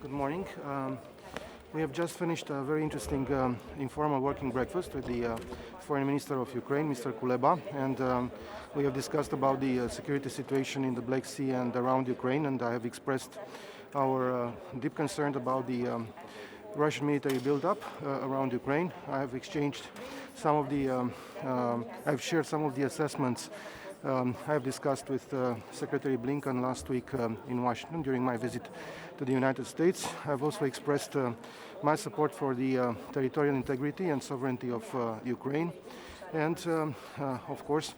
Good morning. We have just finished a very interesting informal working breakfast with the Foreign Minister of Ukraine, Mr. Kuleba, and we have discussed about the security situation in the Black Sea and around Ukraine, and I have expressed our deep concern about the Russian military build-up around Ukraine. I have exchanged some of the, I've shared some of the assessments I have discussed with Secretary Blinken last week in Washington during my visit to the United States. I've also expressed my support for the territorial integrity and sovereignty of Ukraine, and of course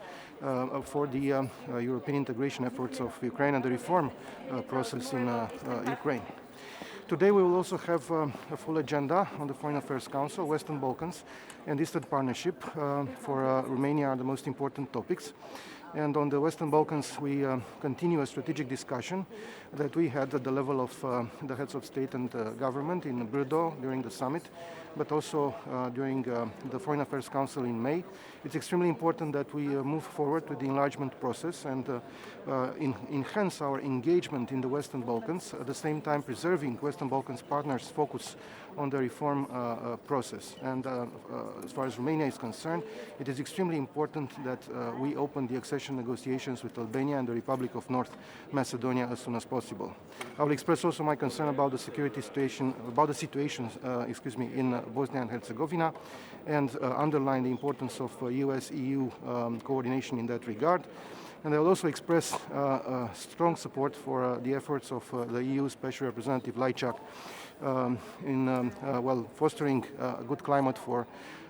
for the European integration efforts of Ukraine and the reform process in Ukraine. Today we will also have a full agenda on the Foreign Affairs Council. Western Balkans and Eastern Partnership for Romania are the most important topics. And on the Western Balkans, we continue a strategic discussion that we had at the level of the heads of state and government in Brdo during the summit, but also during the Foreign Affairs Council in May. It's extremely important that we move forward with the enlargement process and enhance our engagement in the Western Balkans, at the same time preserving Western Balkans partners' focus on the reform process. And as far as Romania is concerned, it is extremely important that we open the accession negotiations with Albania and the Republic of North Macedonia as soon as possible. I will express also my concern about the security situation, in Bosnia and Herzegovina, and underline the importance of US-EU coordination in that regard. And I will also express strong support for the efforts of the EU Special Representative Lajčák in fostering a good climate for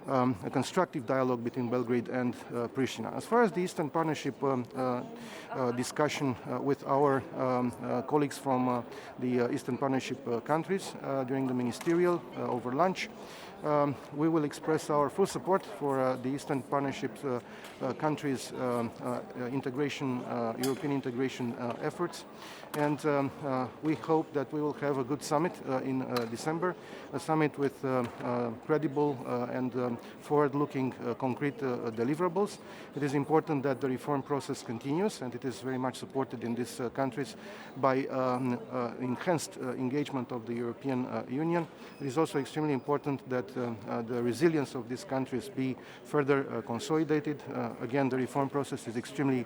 a constructive dialogue between Belgrade and Pristina. As far as the Eastern Partnership discussion with our colleagues from the Eastern Partnership countries during the ministerial over lunch, we will express our full support for the Eastern Partnership countries' European integration efforts, and we hope that we will have a good summit in December, a summit with credible and forward-looking concrete deliverables. It is important that the reform process continues, and it is very much supported in these countries by enhanced engagement of the European Union. It is also extremely important that the resilience of these countries be further consolidated. Again, the reform process is extremely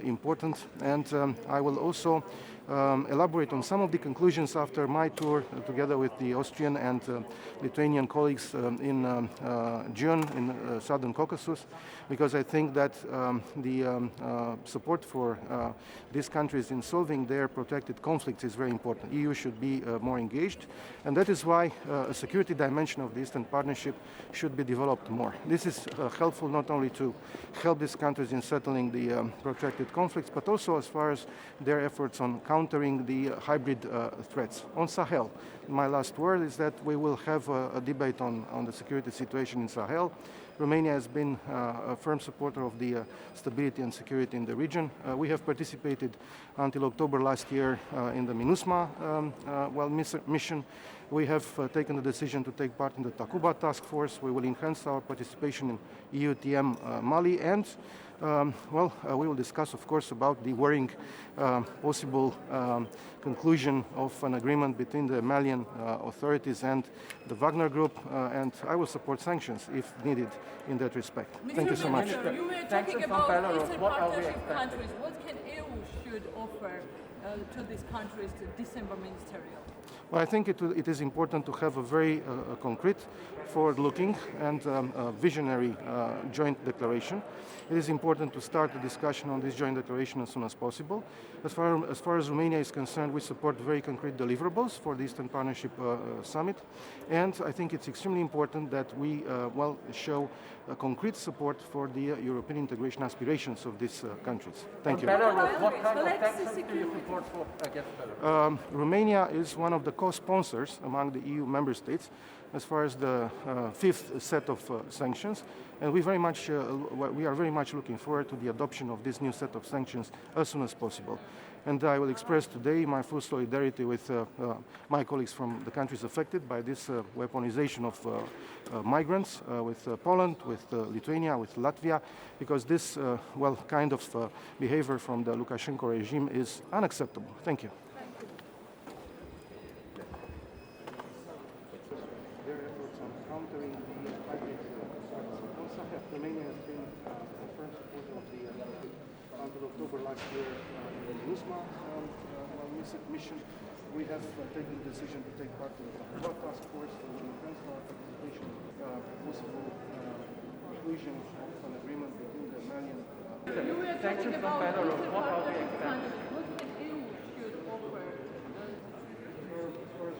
important, and I will also elaborate on some of the conclusions after my tour together with the Austrian and Lithuanian colleagues in June in Southern Caucasus, because I think that the support for these countries in solving their protracted conflicts is very important. The EU should be more engaged, and that is why a security dimension of the Eastern Partnership should be developed more. This is helpful not only to help these countries in settling the protracted conflicts, but also as far as their efforts on countering the hybrid threats. On Sahel, my last word is that we will have a debate on the security situation in Sahel. Romania has been a firm supporter of the stability and security in the region. We have participated until October last year in the MINUSMA mission. We have taken the decision to take part in the Takuba task force. We will enhance our participation in EUTM Mali, and we will discuss, of course, about the worrying possible conclusion of an agreement between the Malian authorities and the Wagner Group, and I will support sanctions if needed in that respect. Thank you so much. You were talking about Eastern Partnership countries. What can EU should offer to these countries to December ministerial? Well, I think it is important to have a very concrete, forward-looking and visionary joint declaration. It is important to start the discussion on this joint declaration as soon as possible. As far as Romania is concerned, we support very concrete deliverables for the Eastern Partnership Summit, and I think it's extremely important that we show concrete support for the European integration aspirations of these countries. Thank you. Belarus, what kind of sanctions do you support for against Belarus? Romania is one of the co-sponsors among the EU member states as far as the fifth set of sanctions, and we are very much looking forward to the adoption of this new set of sanctions as soon as possible. And I will express today my full solidarity with my colleagues from the countries affected by this weaponization of migrants, with Poland, with Lithuania, with Latvia, because this kind of behavior from the Lukashenko regime is unacceptable. Thank you. Their efforts on countering the hybrid Romania has been a firm supporter of the until October last year in the USMA mission. We have taken the decision to take part in the task force to enhance our participation, possible conclusion of an agreement between the Malian. You were talking about what can EU should offer? As far as